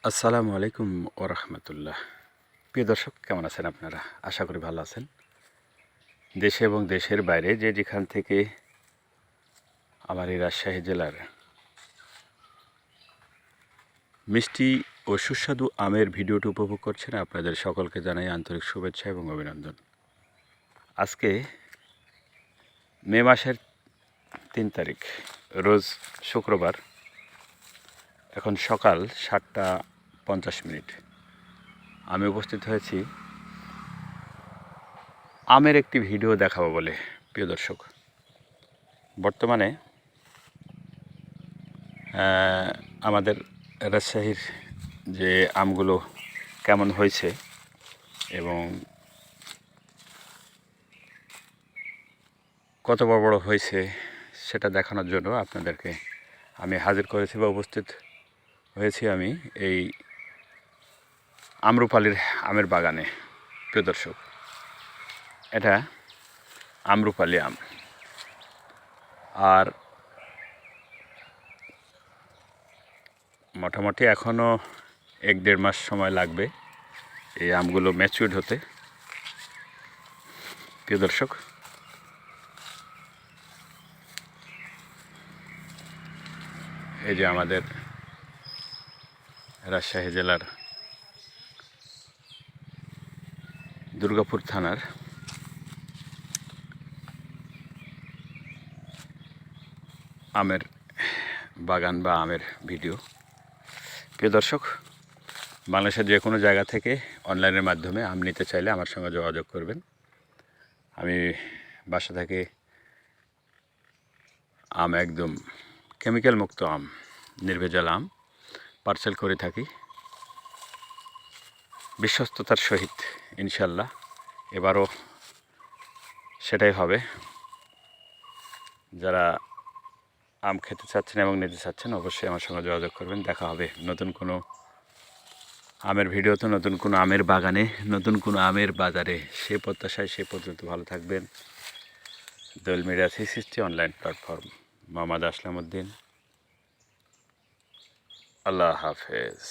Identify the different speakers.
Speaker 1: আসসালামু আলাইকুম ওরহমতুল্লাহ। প্রিয় দর্শক, কেমন আছেন আপনারা? আশা করি ভালো আছেন। দেশে এবং দেশের বাইরে যে যেখান থেকে আমার এই রাজশাহী জেলার মিষ্টি ও সুস্বাদু আমের ভিডিওটি উপভোগ করছেন, আপনাদের সকলকে জানাই আন্তরিক শুভেচ্ছা এবং অভিনন্দন। আজকে মে মাসের 3 তারিখ, রোজ শুক্রবার। এখন সকাল 7:50। আমি উপস্থিত হয়েছি আমের একটি ভিডিও দেখাবো বলে। প্রিয় দর্শক, বর্তমানে আমাদের রাজশাহীর যে আমগুলো কেমন হয়েছে এবং কত বড় বড় হয়েছে সেটা দেখানোর জন্য আপনাদেরকে আমি হাজির করেছি বা উপস্থিত হয়েছি আমি এই আম্রপালির আমের বাগানে। প্রিয় দর্শক, এটা আম্রপালি আম, আর মোটামুটি এখনও 1-1.5 মাস সময় লাগবে এই আমগুলো ম্যাচিউরড হতে। প্রিয় দর্শক, এই যে আমাদের রাজশাহী জেলার দুর্গাপুর থানার আমের বাগান বা আমের ভিডিও। প্রিয় দর্শক, বাংলাদেশের যে কোনো জায়গা থেকে অনলাইনের মাধ্যমে আম নিতে চাইলে আমার সঙ্গে যোগাযোগ করবেন। আমি বাসা থেকে আম, একদম কেমিক্যাল মুক্ত আম, নির্ভেজাল আম পার্সেল করে থাকি বিশ্বস্ততার সহিত। ইনশাল্লাহ এবারও সেটাই হবে। যারা আম খেতে চাচ্ছেন এবং নিতে চাচ্ছেন অবশ্যই আমার সঙ্গে যোগাযোগ করবেন। দেখা হবে নতুন কোনো আমের ভিডিওতে, নতুন কোনো আমের বাগানে, নতুন কোনো আমের বাজারে। সে প্রত্যাশায় সে পর্যন্ত ভালো থাকবেন। দোয়েল মিডিয়া 360 অনলাইন প্ল্যাটফর্ম, মোহাম্মদ আসলাম উদ্দিন। আল্লাহ হাফেজ।